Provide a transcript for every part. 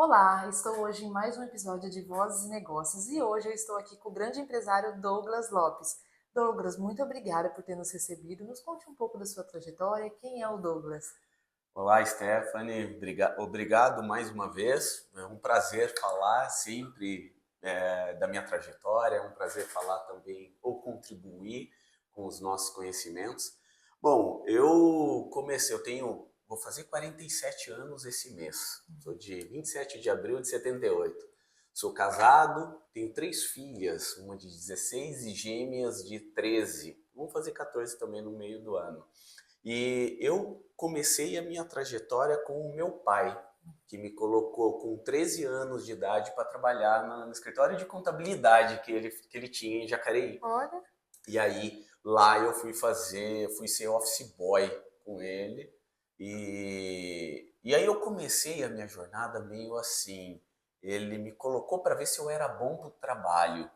Olá, estou hoje em mais um episódio de Vozes e Negócios e hoje eu estou aqui com o grande empresário Douglas Lopes. Douglas, muito obrigada por ter nos recebido. Nos conte um pouco da sua trajetória. Quem é o Douglas? Olá, Stephanie. Obrigado mais uma vez. É um prazer falar sempre da minha trajetória, é um prazer falar também ou contribuir com os nossos conhecimentos. Bom, vou fazer 47 anos esse mês. Sou de 27 de abril de 78. Sou casado, tenho três filhas, uma de 16 e gêmeas de 13. Vamos fazer 14 também no meio do ano. E eu comecei a minha trajetória com o meu pai, que me colocou com 13 anos de idade para trabalhar no escritório de contabilidade que ele tinha em Jacareí. Olha, E aí lá eu fui ser office boy com ele. E aí eu comecei a minha jornada meio assim. Ele me colocou para ver se eu era bom para o trabalho.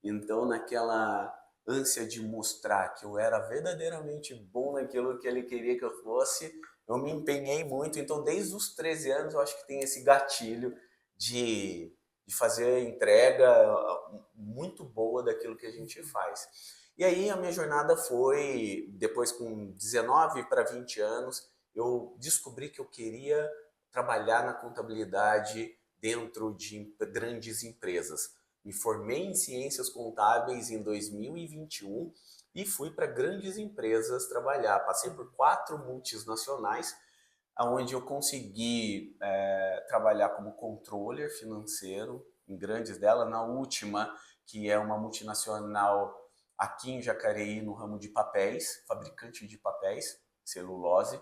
Então, naquela ânsia de mostrar que eu era verdadeiramente bom naquilo que ele queria que eu fosse, eu me empenhei muito. Então, desde os 13 anos, eu acho que tem esse gatilho de fazer a entrega muito boa daquilo que a gente faz. E aí a minha jornada foi, depois com 19 para 20 anos, eu descobri que eu queria trabalhar na contabilidade dentro de grandes empresas. Me formei em ciências contábeis em 2021 e fui para grandes empresas trabalhar. Passei por 4 multinacionais, onde eu consegui trabalhar como controller financeiro em grandes dela. Na última, que é uma multinacional aqui em Jacareí, no ramo de papéis, fabricante de papéis, celulose.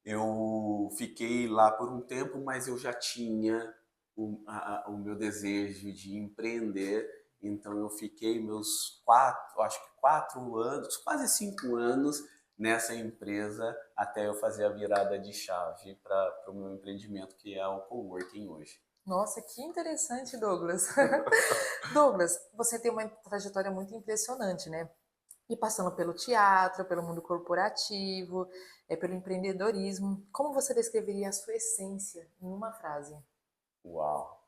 Eu fiquei lá por um tempo, mas eu já tinha o meu desejo de empreender, então eu fiquei meus acho que 4 anos, quase 5 anos nessa empresa até eu fazer a virada de chave para o meu empreendimento, que é o coworking hoje. nossa, que interessante, Douglas. Douglas, você tem uma trajetória muito impressionante, né? E passando pelo teatro, pelo mundo corporativo, pelo empreendedorismo. Como você descreveria a sua essência em uma frase? Uau!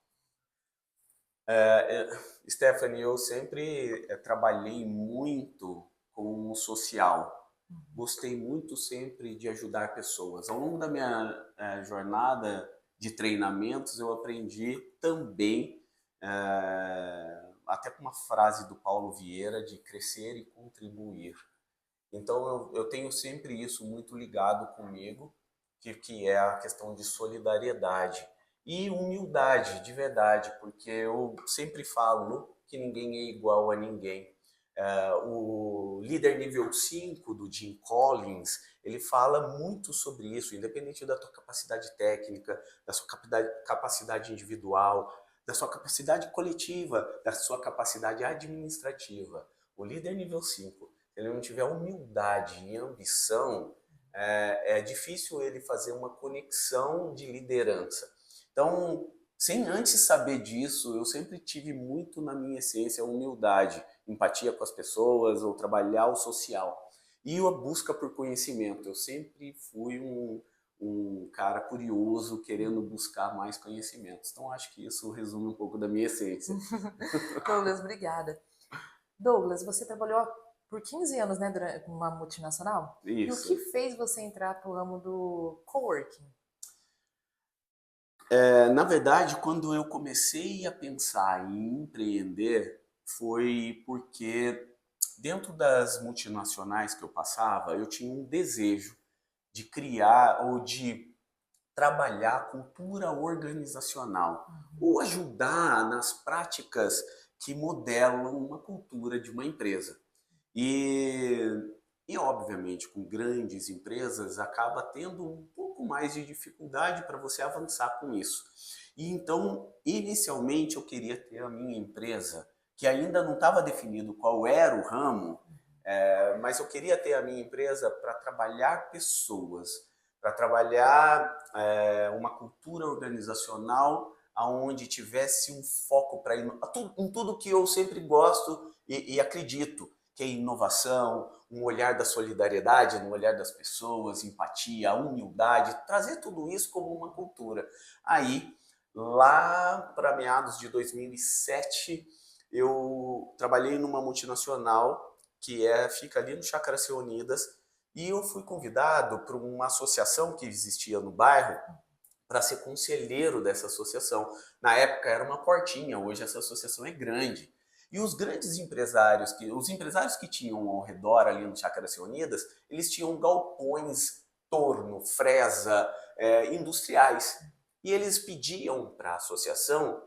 Stephanie, eu sempre trabalhei muito com o social. Gostei muito sempre de ajudar pessoas. Ao longo da minha jornada de treinamentos, eu aprendi também, até com uma frase do Paulo Vieira, de crescer e contribuir. Então, eu tenho sempre isso muito ligado comigo, que é a questão de solidariedade e humildade, de verdade, porque eu sempre falo que ninguém é igual a ninguém. O líder nível 5 do Jim Collins, ele fala muito sobre isso, independente da tua capacidade técnica, da sua capacidade individual, da sua capacidade coletiva, da sua capacidade administrativa. O líder nível 5, se ele não tiver humildade e ambição, é difícil ele fazer uma conexão de liderança. Então, sem antes saber disso, eu sempre tive muito na minha essência a humildade, empatia com as pessoas, ou trabalhar o social. E a busca por conhecimento. Eu sempre fui um cara curioso, querendo buscar mais conhecimentos. Então, acho que isso resume um pouco da minha essência. Douglas, obrigada. Douglas, você trabalhou por 15 anos, né, durante uma multinacional? E o que Isso. fez você entrar para o ramo do coworking? Na verdade, quando eu comecei a pensar em empreender, foi porque dentro das multinacionais que eu passava, eu tinha um desejo de criar ou de trabalhar a cultura organizacional ou ajudar nas práticas que modelam uma cultura de uma empresa. E, e obviamente, com grandes empresas, acaba tendo um pouco mais de dificuldade para você avançar com isso. E então, inicialmente, eu queria ter a minha empresa, que ainda não estava definido qual era o ramo, mas eu queria ter a minha empresa para trabalhar pessoas, para trabalhar uma cultura organizacional aonde tivesse um foco para em tudo que eu sempre gosto e acredito, que é inovação, um olhar da solidariedade no olhar das pessoas, empatia, humildade, trazer tudo isso como uma cultura. Aí Lá para meados de 2007, eu trabalhei numa multinacional fica ali no Chácaras Reunidas, e eu fui convidado por uma associação que existia no bairro para ser conselheiro dessa associação. Na época era uma portinha, hoje essa associação é grande. E os grandes empresários, os empresários que tinham ao redor ali no Chácaras Reunidas, eles tinham galpões, torno, fresa, industriais. E eles pediam para a associação,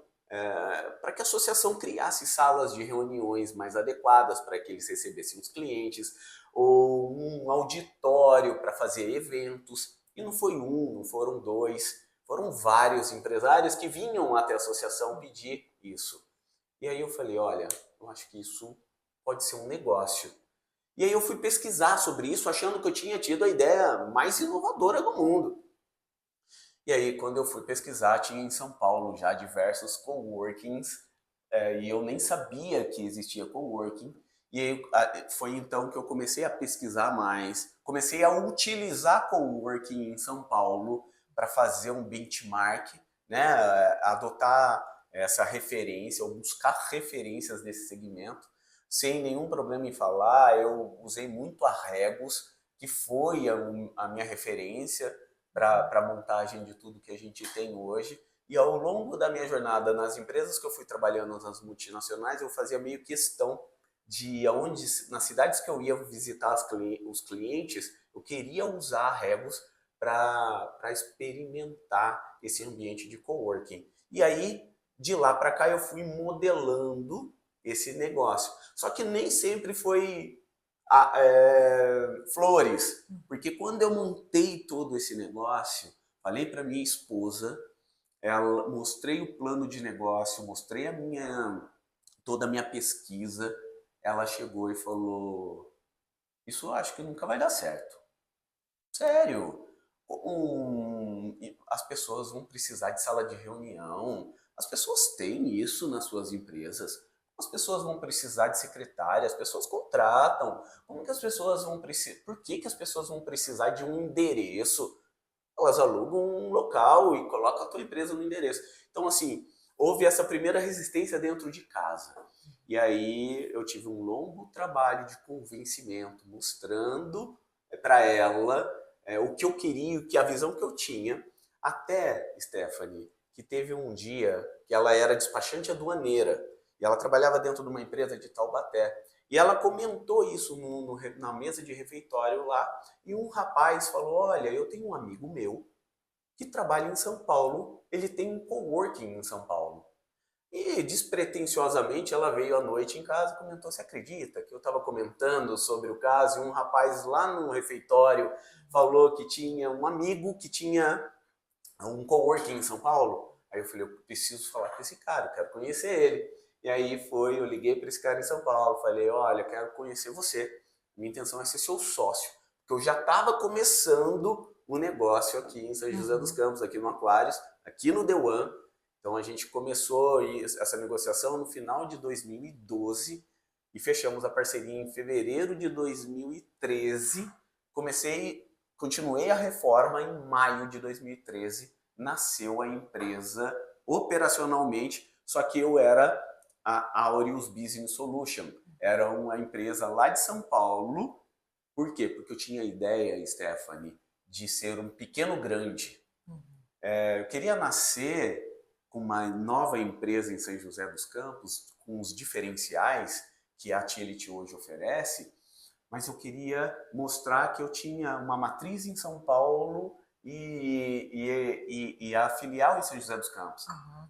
para que a associação criasse salas de reuniões mais adequadas para que eles recebessem os clientes, ou um auditório para fazer eventos. E não foi um, não foram dois, foram vários empresários que vinham até a associação pedir isso. E aí eu falei, olha, eu acho que isso pode ser um negócio. E aí eu fui pesquisar sobre isso, achando que eu tinha tido a ideia mais inovadora do mundo. E aí, quando eu fui pesquisar, tinha em São Paulo já diversos coworkings, e eu nem sabia que existia coworking. E aí, foi então que eu comecei a pesquisar mais, comecei a utilizar coworking em São Paulo para fazer um benchmark, né, adotar essa referência, ou buscar referências nesse segmento, sem nenhum problema em falar. Eu usei muito a Regus, que foi a minha referência para a montagem de tudo que a gente tem hoje. E ao longo da minha jornada nas empresas que eu fui trabalhando, nas multinacionais, eu fazia meio questão de aonde, nas cidades que eu ia visitar os clientes, eu queria usar a Rebus para experimentar esse ambiente de coworking. E aí, de lá para cá, eu fui modelando esse negócio. Só que nem sempre foi flores, porque quando eu montei todo esse negócio, falei para minha esposa, mostrei o plano de negócio, mostrei toda a minha pesquisa, ela chegou e falou, isso eu acho que nunca vai dar certo. Sério? As pessoas vão precisar de sala de reunião, as pessoas têm isso nas suas empresas. As pessoas vão precisar de secretária, as pessoas contratam. Como que as pessoas vão precisar? Por que que as pessoas vão precisar de um endereço? Elas alugam um local e colocam a tua empresa no endereço. Então, assim, houve essa primeira resistência dentro de casa. E aí eu tive um longo trabalho de convencimento, mostrando para ela o que eu queria, a visão que eu tinha. Até, Stephanie, que teve um dia que ela era despachante aduaneira e ela trabalhava dentro de uma empresa de Taubaté. E ela comentou isso na mesa de refeitório lá, e um rapaz falou, olha, eu tenho um amigo meu que trabalha em São Paulo, ele tem um coworking em São Paulo. E despretensiosamente ela veio à noite em casa e comentou, você acredita que eu estava comentando sobre o caso e um rapaz lá no refeitório falou que tinha um amigo que tinha um coworking em São Paulo? Aí eu falei, eu preciso falar com esse cara, eu quero conhecer ele. E aí eu liguei para esse cara em São Paulo, falei, olha, quero conhecer você, minha intenção é ser seu sócio, porque eu já estava começando o negócio aqui em São José dos Campos, aqui no Aquários, aqui no The One. Então a gente começou essa negociação no final de 2012 e fechamos a parceria em fevereiro de 2013. Continuei a reforma em maio de 2013, nasceu a empresa operacionalmente, só que eu era a Aureus Business Solution. Era uma empresa lá de São Paulo. Por quê? Porque eu tinha a ideia, Stephanie, de ser um pequeno grande. Eu queria nascer com uma nova empresa em São José dos Campos, com os diferenciais que a Tillit hoje oferece, mas eu queria mostrar que eu tinha uma matriz em São Paulo e a filial em São José dos Campos.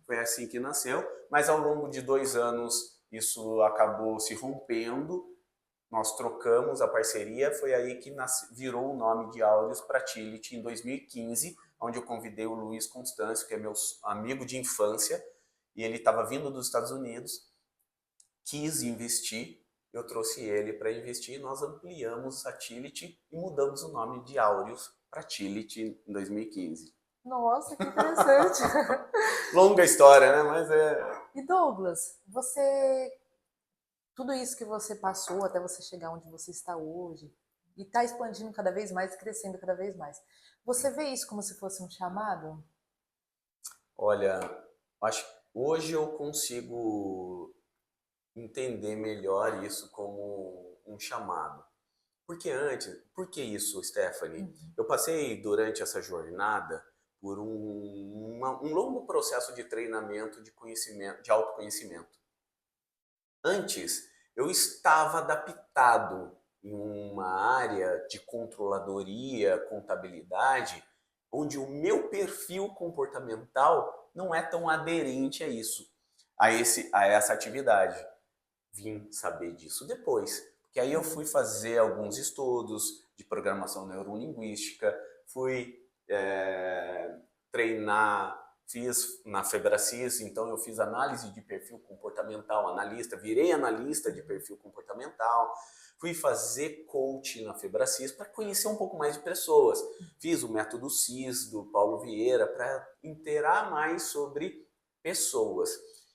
Foi assim que nasceu, mas ao longo de 2 anos isso acabou se rompendo, nós trocamos a parceria, foi aí que virou o nome de Aureus para Tillit em 2015, onde eu convidei o Luiz Constâncio, que é meu amigo de infância, e ele estava vindo dos Estados Unidos, quis investir, eu trouxe ele para investir, nós ampliamos a Tillit e mudamos o nome de Aureus para Tillit em 2015. Nossa, que interessante. Longa história, né? Mas E Douglas, tudo isso que você passou até você chegar onde você está hoje, e está expandindo cada vez mais, crescendo cada vez mais, você vê isso como se fosse um chamado? Olha, acho que hoje eu consigo entender melhor isso como um chamado. Porque antes, por que isso, Stephanie? Uhum. Eu passei durante essa jornada por um longo processo de treinamento de conhecimento, de autoconhecimento. Antes, eu estava adaptado em uma área de controladoria, contabilidade, onde o meu perfil comportamental não é tão aderente a isso, a essa atividade. Vim saber disso depois, porque aí eu fui Sim. fazer alguns estudos de programação neurolinguística, fui treinar, fiz na Febracis, então eu fiz análise de perfil comportamental, analista, virei analista de perfil comportamental, fui fazer coach na Febracis para conhecer um pouco mais de pessoas. Fiz o método CIS do Paulo Vieira para inteirar mais sobre pessoas.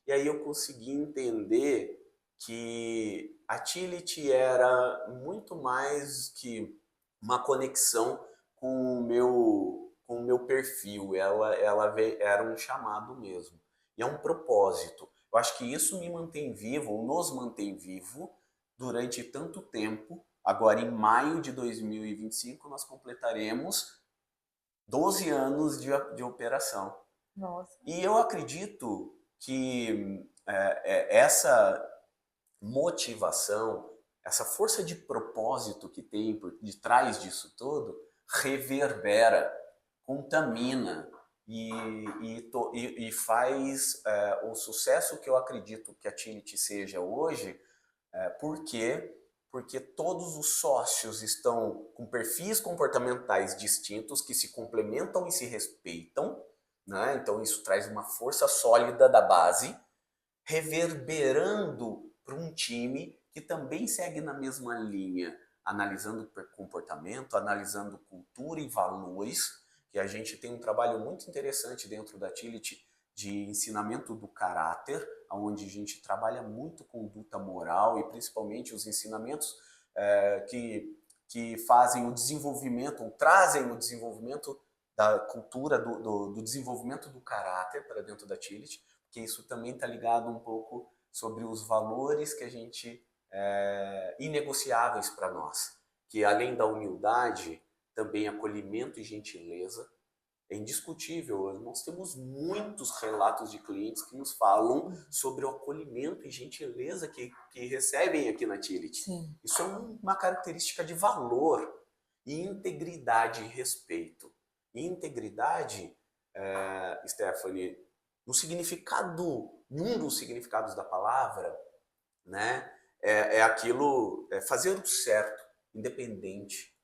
E aí eu consegui entender que a Tillit era muito mais que uma conexão com o meu perfil, era um chamado mesmo. E é um propósito. Eu acho que isso me mantém vivo, ou nos mantém vivo, durante tanto tempo. Agora, em maio de 2025, nós completaremos 12 anos de operação. Nossa. E eu acredito que essa motivação, essa força de propósito que tem por detrás disso tudo, reverbera, contamina e faz o sucesso que eu acredito que a Tillit seja hoje. Por quê? Porque todos os sócios estão com perfis comportamentais distintos que se complementam e se respeitam, né? Então isso traz uma força sólida da base, reverberando para um time que também segue na mesma linha, analisando comportamento, analisando cultura e valores, que a gente tem um trabalho muito interessante dentro da Tillit de ensinamento do caráter, onde a gente trabalha muito conduta moral e principalmente os ensinamentos que fazem o desenvolvimento, ou trazem o desenvolvimento da cultura, do desenvolvimento do caráter para dentro da Tillit, porque isso também está ligado um pouco sobre os valores que a gente inegociáveis para nós, que além da humildade, também acolhimento e gentileza. É indiscutível, nós temos muitos relatos de clientes que nos falam sobre o acolhimento e gentileza que recebem aqui na Tillit. Sim. Isso é uma característica de valor e integridade e respeito. E integridade, Stephanie, no significado, um dos significados da palavra, né, é fazer o certo, independente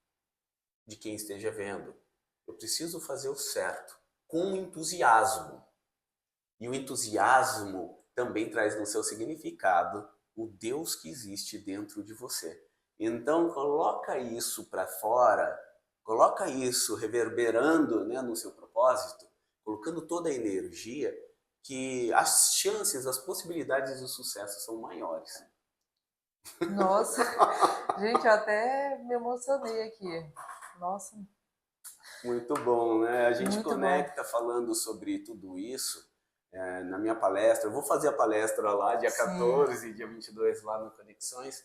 de quem esteja vendo. Eu preciso fazer o certo, com entusiasmo. E o entusiasmo também traz no seu significado o Deus que existe dentro de você. Então coloca isso para fora, coloca isso reverberando, né, no seu propósito, colocando toda a energia, que as chances, as possibilidades de sucesso são maiores. Nossa. Gente, eu até me emocionei aqui. Nossa, Muito bom, né? A gente muito bom. conecta falando sobre tudo isso na minha palestra. Eu vou fazer a palestra lá, dia Sim. 14 e dia 22 lá no Conexões.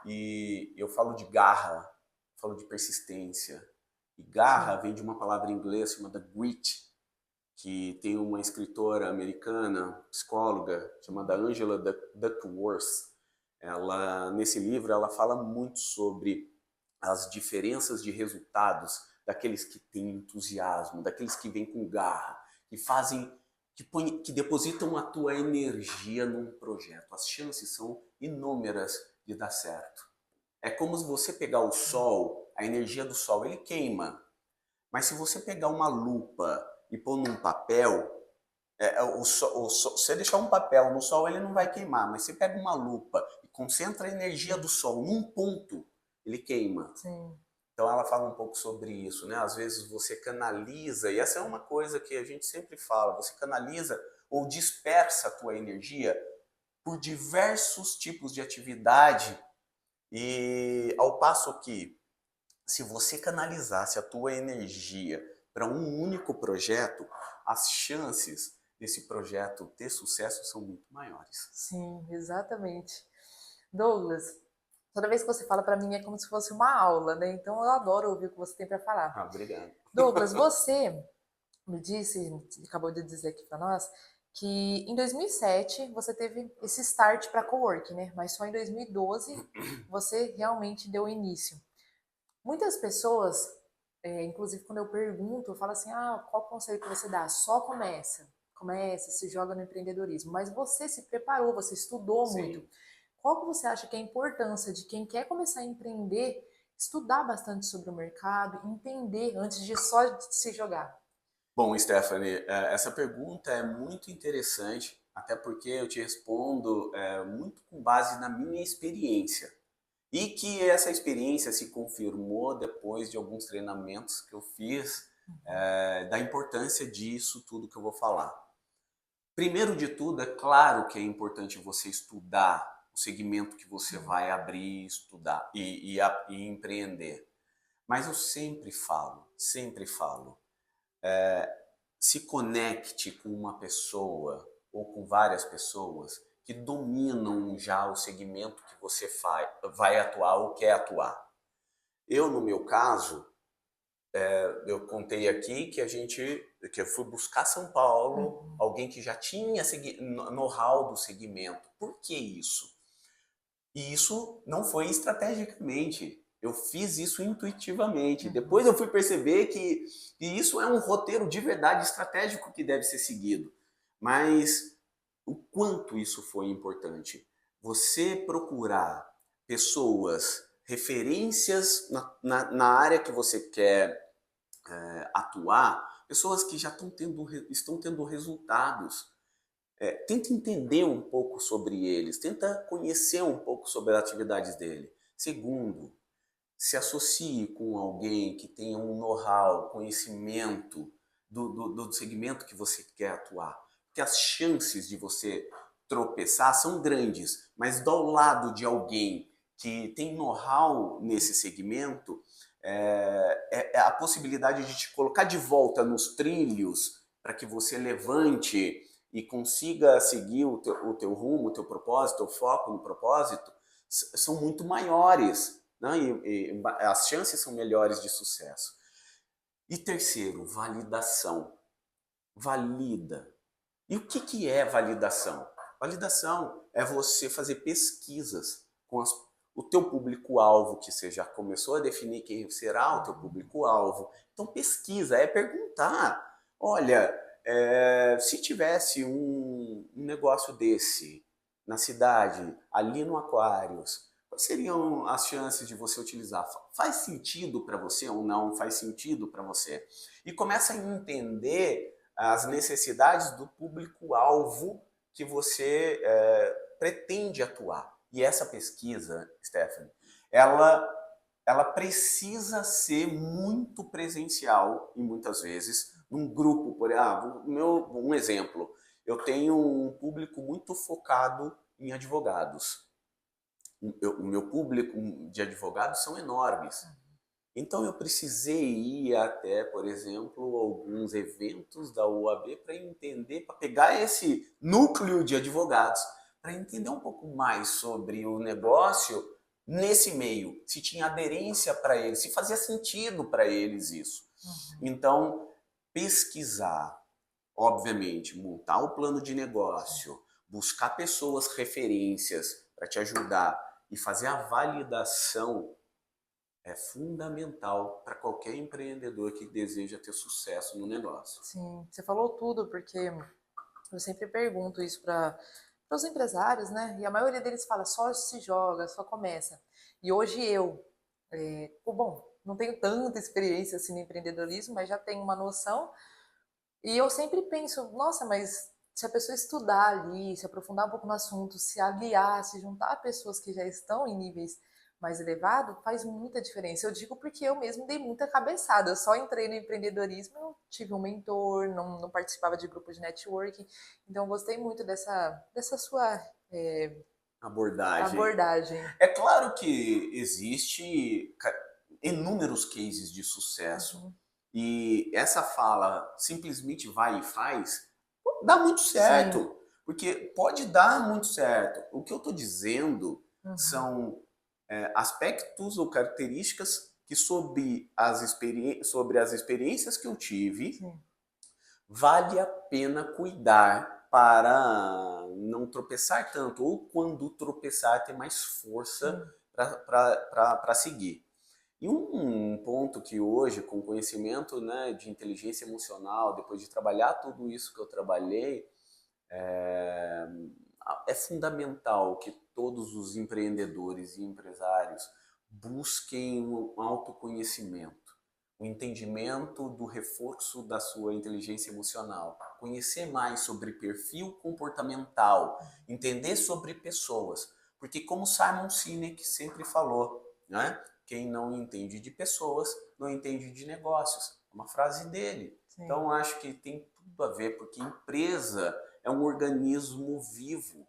E eu falo de garra, falo de persistência. E garra Sim. vem de uma palavra em inglês chamada grit, que tem uma escritora americana, psicóloga, chamada Angela Duckworth. Nesse livro, ela fala muito sobre as diferenças de resultados daqueles que têm entusiasmo, daqueles que vêm com garra, que fazem, que depositam a tua energia num projeto. As chances são inúmeras de dar certo. É como se você pegar o sol, a energia do sol, ele queima. Mas se você pegar uma lupa e pôr num papel, se você deixar um papel no sol, ele não vai queimar. Mas você pega uma lupa e concentra a energia do sol num ponto, ele queima. Sim. Então ela fala um pouco sobre isso, né? Às vezes você canaliza, e essa é uma coisa que a gente sempre fala, você canaliza ou dispersa a tua energia por diversos tipos de atividade, e ao passo que se você canalizasse a tua energia para um único projeto, as chances desse projeto ter sucesso são muito maiores. Sim, exatamente. Douglas, toda vez que você fala para mim é como se fosse uma aula, né? Então eu adoro ouvir o que você tem para falar. Ah, obrigado. Douglas, você me disse, acabou de dizer aqui para nós, que em 2007 você teve esse start para coworking, né? Mas só em 2012 você realmente deu início. Muitas pessoas, inclusive quando eu pergunto, eu falo assim, ah, qual conselho que você dá? Só começa, se joga no empreendedorismo. Mas você se preparou, você estudou muito. Sim. Qual que você acha que é a importância de quem quer começar a empreender, estudar bastante sobre o mercado, entender antes de só se jogar? Bom, Stephanie, essa pergunta é muito interessante, até porque eu te respondo muito com base na minha experiência. E que essa experiência se confirmou depois de alguns treinamentos que eu fiz, da importância disso tudo que eu vou falar. Primeiro de tudo, é claro que é importante você estudar o segmento que você vai abrir, estudar e empreender. Mas eu sempre falo, se conecte com uma pessoa ou com várias pessoas que dominam já o segmento que você vai atuar ou quer atuar. Eu, no meu caso, eu contei aqui que eu fui buscar São Paulo, Uhum. alguém que já tinha know-how do segmento. Por que isso? E isso não foi estrategicamente. Eu fiz isso intuitivamente. Uhum. Depois eu fui perceber que isso é um roteiro de verdade estratégico que deve ser seguido. Mas o quanto isso foi importante. Você procurar pessoas, referências na área que você quer atuar, pessoas que já estão tendo resultados. Tenta entender um pouco sobre eles, tenta conhecer um pouco sobre as atividades dele. Segundo, se associe com alguém que tenha um know-how, conhecimento do segmento que você quer atuar. Porque as chances de você tropeçar são grandes, mas do lado de alguém que tem know-how nesse segmento, é a possibilidade de te colocar de volta nos trilhos para que você levante e consiga seguir o teu rumo, o teu propósito, o foco no propósito, são muito maiores, né? E as chances são melhores de sucesso. E terceiro, validação. Valida. E o que é validação? Validação é você fazer pesquisas com o teu público-alvo, que você já começou a definir quem será o teu público-alvo. Então pesquisa, é perguntar. Olha, se tivesse um negócio desse na cidade, ali no Aquários, quais seriam as chances de você utilizar? Faz sentido para você ou não faz sentido para você? E começa a entender as necessidades do público-alvo que você pretende atuar. E essa pesquisa, Stephanie, ela precisa ser muito presencial e muitas vezes num grupo. Um exemplo, eu tenho um público muito focado em advogados. O meu público de advogados são enormes. Então eu precisei ir até, por exemplo, alguns eventos da OAB para entender, para pegar esse núcleo de advogados, para entender um pouco mais sobre o negócio nesse meio, se tinha aderência para eles, se fazia sentido para eles isso. Então, pesquisar, obviamente, montar o plano de negócio, buscar pessoas, referências para te ajudar e fazer a validação é fundamental para qualquer empreendedor que deseja ter sucesso no negócio. Sim, você falou tudo, porque eu sempre pergunto isso para os empresários, né? E a maioria deles fala só se joga, só começa. E hoje bom, não tenho tanta experiência assim no empreendedorismo, mas já tenho uma noção. E eu sempre penso, nossa, mas se a pessoa estudar ali, se aprofundar um pouco no assunto, se aliar, se juntar a pessoas que já estão em níveis mais elevados, faz muita diferença. Eu digo porque eu mesmo dei muita cabeçada. Eu só entrei no empreendedorismo, eu tive um mentor, não participava de grupo de networking. Então, eu gostei muito dessa sua Abordagem. abordagem. É claro que existe inúmeros cases de sucesso. Uhum. e essa fala simplesmente vai e faz, dá muito Sim. certo. Porque pode dar muito certo. O que eu estou dizendo Uhum. são aspectos ou características que sobre as experiências que eu tive, Sim. vale a pena cuidar para não tropeçar tanto, ou quando tropeçar, ter mais força Sim. para seguir. E um ponto que hoje, com conhecimento, né, de inteligência emocional, depois de trabalhar tudo isso que eu trabalhei, é fundamental que todos os empreendedores e empresários busquem um autoconhecimento, o entendimento do reforço da sua inteligência emocional, conhecer mais sobre perfil comportamental, entender sobre pessoas, porque como Simon Sinek sempre falou, né? Quem não entende de pessoas não entende de negócios. É uma frase dele. Sim. Então acho que tem tudo a ver, porque empresa é um organismo vivo.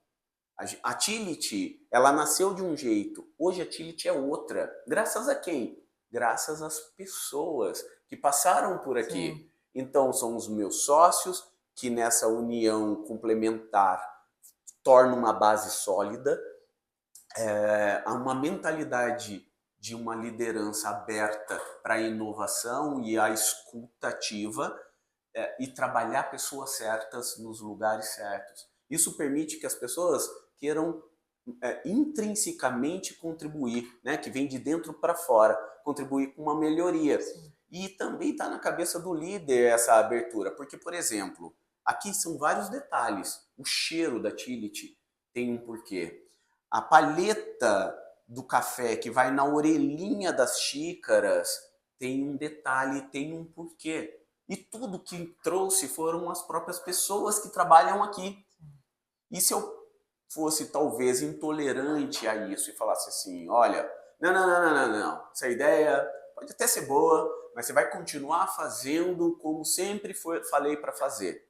A Tility, ela nasceu de um jeito, hoje a Tility é outra. Graças a quem? Graças às pessoas que passaram por Sim. aqui. Então são os meus sócios que nessa união complementar tornam uma base sólida, uma mentalidade de uma liderança aberta para a inovação e a escuta ativa, e trabalhar pessoas certas nos lugares certos. Isso permite que as pessoas queiram intrinsecamente contribuir, né, que vem de dentro para fora, contribuir com uma melhoria. Sim. E também está na cabeça do líder essa abertura, porque, por exemplo, aqui são vários detalhes. O cheiro da Tility tem um porquê. A palheta do café que vai na orelhinha das xícaras tem um detalhe, tem um porquê. E tudo que trouxe foram as próprias pessoas que trabalham aqui. E se eu fosse talvez intolerante a isso e falasse assim, olha, não, essa ideia pode até ser boa, mas você vai continuar fazendo como sempre falei para fazer.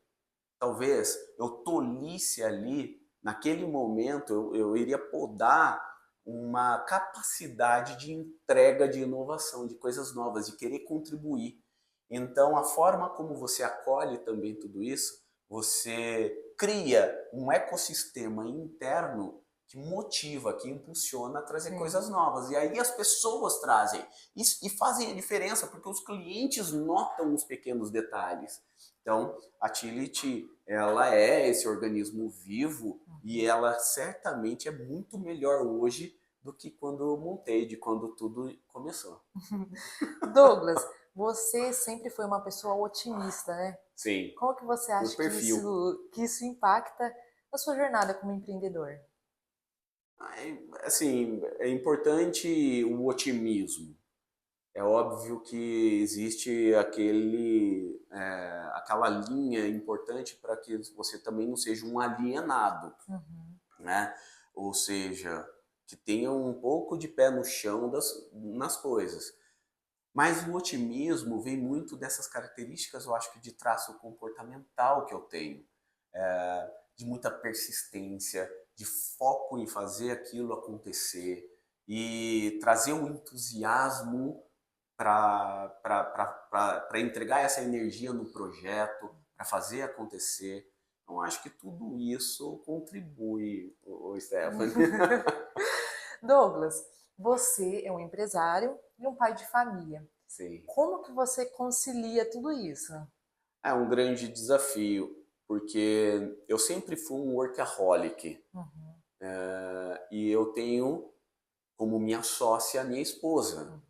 Talvez eu tolisse ali, naquele momento, eu iria podar uma capacidade de entrega de inovação, de coisas novas, de querer contribuir. Então, a forma como você acolhe também tudo isso, você cria um ecossistema interno que motiva, que impulsiona a trazer Sim. coisas novas. E aí as pessoas trazem e fazem a diferença, porque os clientes notam os pequenos detalhes. Então, a Tility, ela é esse organismo vivo e ela certamente é muito melhor hoje do que quando eu montei, de quando tudo começou. Douglas, você sempre foi uma pessoa otimista, né? Sim, Como que você por acha que perfil. isso impacta a sua jornada como empreendedor? Assim, é importante o otimismo. É óbvio que existe aquela linha importante para que você também não seja um alienado, Uhum. né? Ou seja, que tenha um pouco de pé no chão nas coisas. Mas o otimismo vem muito dessas características, eu acho que de traço comportamental que eu tenho, de muita persistência, de foco em fazer aquilo acontecer e trazer um entusiasmo para entregar essa energia no projeto, para fazer acontecer. Então, acho que tudo isso contribui, Stephanie. Douglas, você é um empresário e um pai de família. Sim. Como que você concilia tudo isso? É um grande desafio, porque eu sempre fui um workaholic. Uhum. E eu tenho como minha sócia a minha esposa.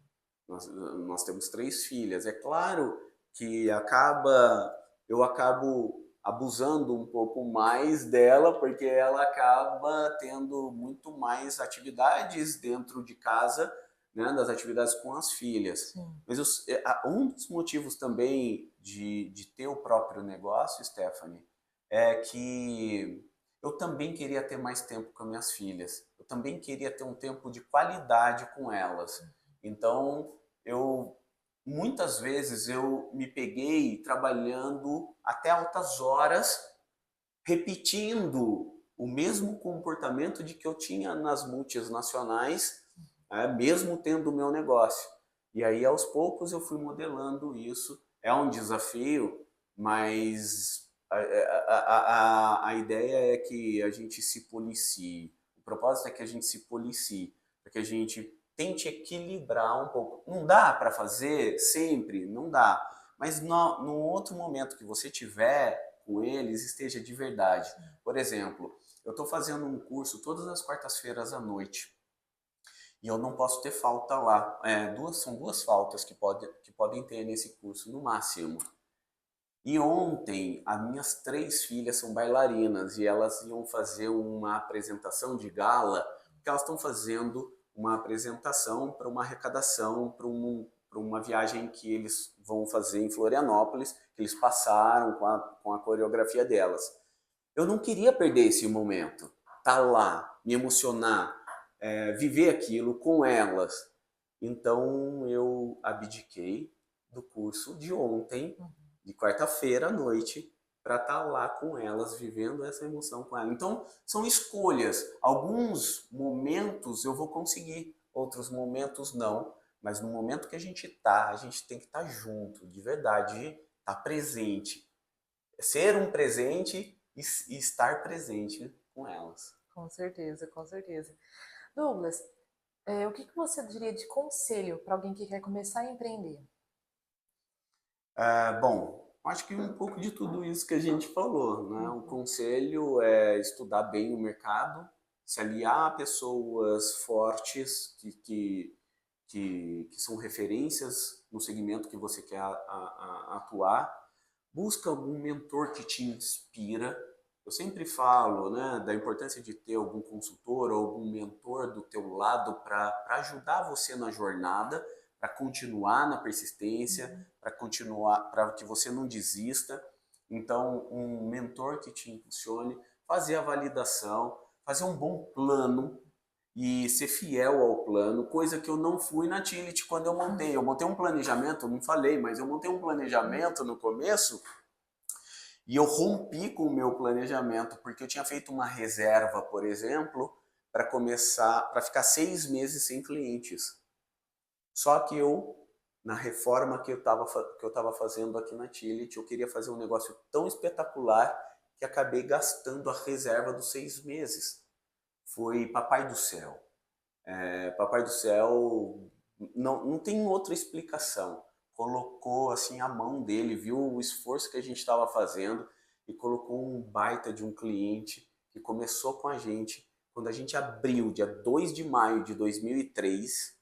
Nós temos 3 filhas. É claro que eu acabo abusando um pouco mais dela, porque ela acaba tendo muito mais atividades dentro de casa, né, das atividades com as filhas. Sim. Mas um dos motivos também de ter o próprio negócio, Stephanie, é que eu também queria ter mais tempo com as minhas filhas. Eu também queria ter um tempo de qualidade com elas. Então, eu muitas vezes eu me peguei trabalhando até altas horas, repetindo o mesmo comportamento de que eu tinha nas multinacionais, mesmo tendo o meu negócio. E aí, aos poucos, eu fui modelando isso é um desafio, mas a ideia é que a gente se policie. O propósito é que a gente se policie, para que a gente tente equilibrar um pouco. Não dá para fazer sempre, não dá. Mas no outro momento que você tiver com eles, esteja de verdade. Por exemplo, eu estou fazendo um curso todas as quartas-feiras à noite. E eu não posso ter falta lá. São duas faltas que podem ter nesse curso, no máximo. E ontem, as minhas três filhas são bailarinas e elas iam fazer uma apresentação de gala, porque elas estão fazendo uma apresentação para uma arrecadação, para uma viagem que eles vão fazer em Florianópolis, que eles passaram com a coreografia delas. Eu não queria perder esse momento, estar lá, me emocionar, viver aquilo com elas. Então eu abdiquei do curso de ontem, de quarta-feira à noite, para estar lá com elas, vivendo essa emoção com elas. Então são escolhas. Alguns momentos eu vou conseguir, outros momentos não. Mas no momento que a gente tá, a gente tem que estar junto, de verdade, estar presente. Ser um presente e estar presente com elas. Com certeza, com certeza. Douglas, o que que você diria de conselho para alguém que quer começar a empreender? Bom, acho que um pouco de tudo isso que a gente falou, né? O conselho é estudar bem o mercado, se aliar a pessoas fortes que são referências no segmento que você quer atuar. Busca algum mentor que te inspira. Eu sempre falo, né, da importância de ter algum consultor ou algum mentor do teu lado para ajudar você na jornada, para continuar na persistência, para continuar, para que você não desista. Então, um mentor que te impulsione, fazer a validação, fazer um bom plano e ser fiel ao plano, coisa que eu não fui na Tillit quando eu montei. Eu montei um planejamento, eu não falei, mas eu montei um planejamento no começo e eu rompi com o meu planejamento, porque eu tinha feito uma reserva, por exemplo, para começar, para ficar 6 meses sem clientes. Só que na reforma que eu estava fazendo aqui na Tillit, eu queria fazer um negócio tão espetacular que acabei gastando a reserva dos 6 meses. Foi Papai do Céu. Papai do Céu não tem outra explicação. Colocou assim a mão dele, viu o esforço que a gente estava fazendo e colocou um baita de um cliente que começou com a gente quando a gente abriu, dia 2 de maio de 2013,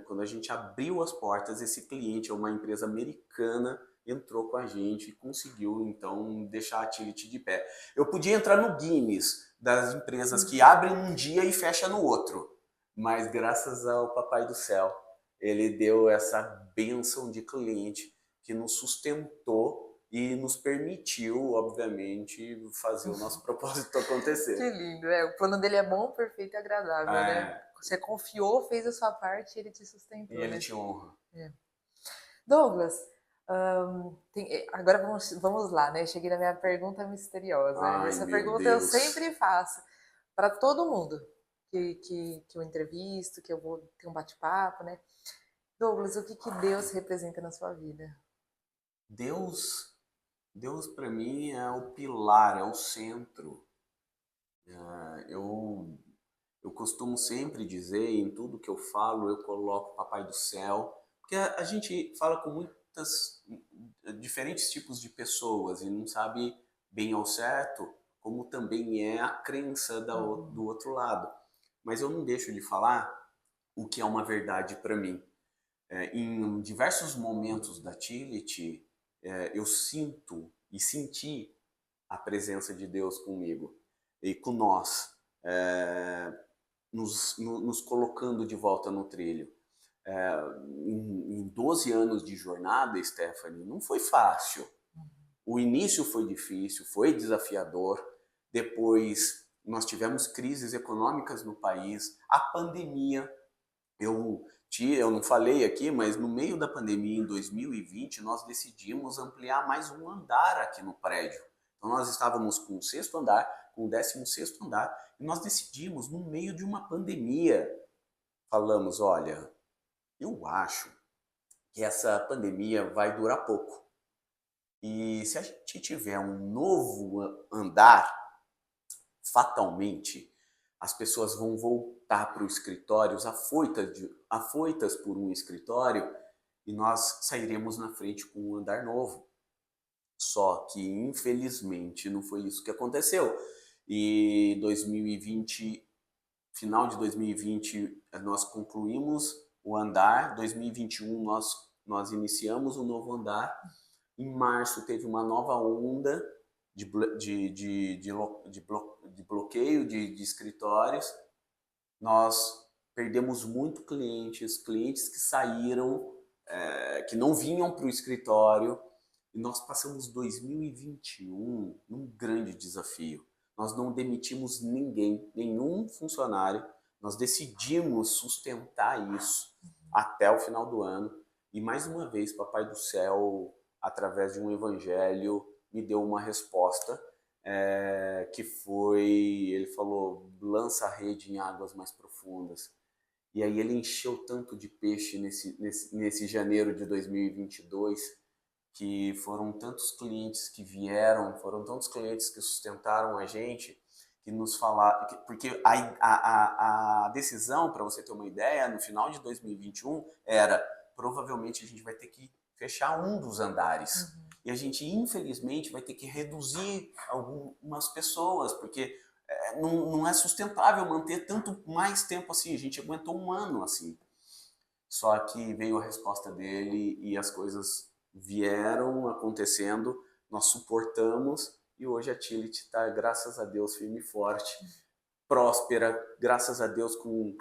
quando a gente abriu as portas, esse cliente é uma empresa americana, entrou com a gente e conseguiu então deixar a Tillit de pé. Eu podia entrar no Guinness das empresas que abrem um dia e fecham no outro, mas graças ao Papai do Céu, ele deu essa bênção de cliente que nos sustentou e nos permitiu, obviamente, fazer o nosso propósito Que acontecer. lindo, o plano dele é bom, perfeito e agradável, né? É, Você confiou, fez a sua parte e ele te e sustentou, ele né? te honra. É. Douglas, agora vamos lá, né? Cheguei na minha pergunta misteriosa. Ai, Essa meu pergunta eu Deus. sempre faço para todo mundo que eu entrevisto, que eu vou ter um bate-papo, né? Douglas, o que que Deus representa na sua vida? Deus, Deus para mim é o pilar, é o centro. Eu costumo sempre dizer, em tudo que eu falo, eu coloco o Papai do Céu, porque a gente fala com muitas diferentes tipos de pessoas e não sabe bem ao certo como também é a crença do Uhum. outro lado. Mas eu não deixo de falar o que é uma verdade para mim. Em diversos momentos da Tillit, eu sinto e senti a presença de Deus comigo e com nós, nos colocando de volta no trilho. Em 12 anos de jornada, Stephanie, não foi fácil. O início foi difícil, foi desafiador. Depois nós tivemos crises econômicas no país, a pandemia. Eu não falei aqui, mas no meio da pandemia, em 2020, nós decidimos ampliar mais um andar aqui no prédio. Então nós estávamos com o sexto andar, com o 16º andar, e nós decidimos, no meio de uma pandemia, falamos, olha, eu acho que essa pandemia vai durar pouco. E se a gente tiver um novo andar, fatalmente as pessoas vão voltar para os escritórios afoitas por um escritório e nós sairemos na frente com um andar novo. Só que, infelizmente, não foi isso que aconteceu. E 2020, final de 2020, nós concluímos o andar. 2021, nós iniciamos o novo andar. Em março, teve uma nova onda de bloqueio de escritórios. Nós perdemos muito clientes que saíram, que não vinham para o escritório. E nós passamos 2021 num grande desafio. Nós não demitimos ninguém, nenhum funcionário. Nós decidimos sustentar isso até o final do ano. E mais uma vez, Papai do Céu, através de um evangelho, me deu uma resposta, que foi, ele falou, lança a rede em águas mais profundas. E aí ele encheu tanto de peixe nesse janeiro de 2022, que foram tantos clientes que vieram, foram tantos clientes que sustentaram a gente, que nos falaram, porque a decisão, para você ter uma ideia, no final de 2021 era, provavelmente a gente vai ter que fechar um dos andares. E a gente, infelizmente, vai ter que reduzir algumas pessoas, porque não é sustentável manter tanto mais tempo assim. A gente aguentou um ano assim. Só que veio a resposta dele e as coisas vieram acontecendo, nós suportamos e hoje a Tillit está, graças a Deus, firme e forte, próspera, graças a Deus, com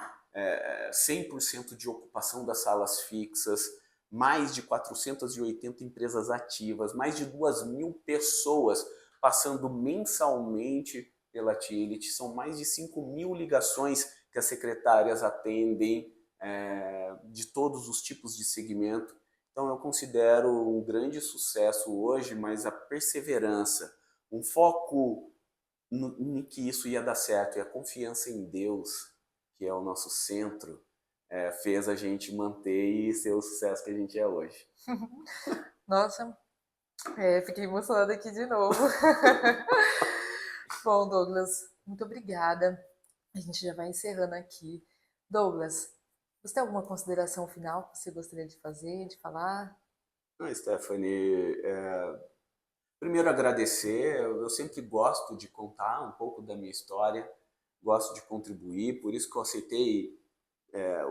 100% de ocupação das salas fixas, mais de 480 empresas ativas, mais de 2.000 pessoas passando mensalmente pela Tillit, são mais de 5.000 ligações que as secretárias atendem, de todos os tipos de segmento. Então eu considero um grande sucesso hoje, mas a perseverança, um foco em que isso ia dar certo e a confiança em Deus, que é o nosso centro, fez a gente manter e ser o sucesso que a gente é hoje. Nossa, fiquei emocionada aqui de novo. Bom, Douglas, muito obrigada. A gente já vai encerrando aqui. Douglas, você tem alguma consideração final que você gostaria de fazer, de falar? Stephanie, primeiro agradecer, eu sempre gosto de contar um pouco da minha história, gosto de contribuir, por isso que eu aceitei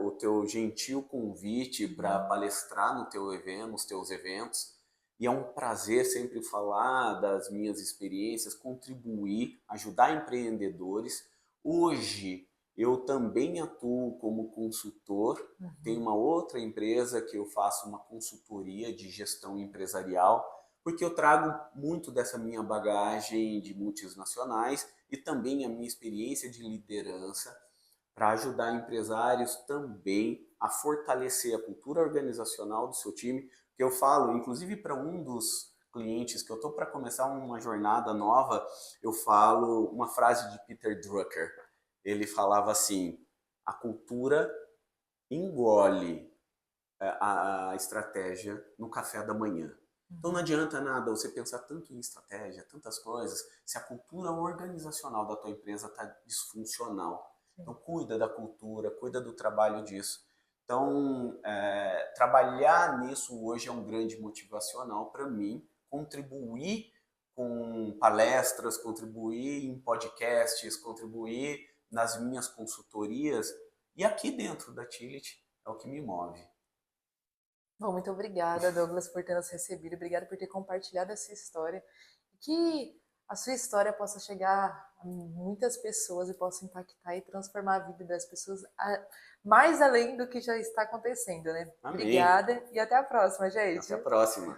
o teu gentil convite para palestrar nos teus eventos, e é um prazer sempre falar das minhas experiências, contribuir, ajudar empreendedores. Hoje eu também atuo como consultor, tenho uma outra empresa que eu faço uma consultoria de gestão empresarial, porque eu trago muito dessa minha bagagem de multinacionais e também a minha experiência de liderança para ajudar empresários também a fortalecer a cultura organizacional do seu time, que eu falo, inclusive para um dos clientes que eu estou para começar uma jornada nova, eu falo uma frase de Peter Drucker. Ele falava assim: a cultura engole a estratégia no café da manhã. Então não adianta nada você pensar tanto em estratégia, tantas coisas, se a cultura organizacional da tua empresa está disfuncional. Então cuida da cultura, cuida do trabalho disso. Então trabalhar nisso hoje é um grande motivacional para mim, contribuir com palestras, contribuir em podcasts, contribuir nas minhas consultorias, e aqui dentro da Tillit é o que me move. Bom, muito obrigada, Douglas, por ter nos recebido. Obrigada por ter compartilhado essa história. Que a sua história possa chegar a muitas pessoas e possa impactar e transformar a vida das pessoas mais além do que já está acontecendo, né? Amém. Obrigada e até a próxima, gente. Até a próxima.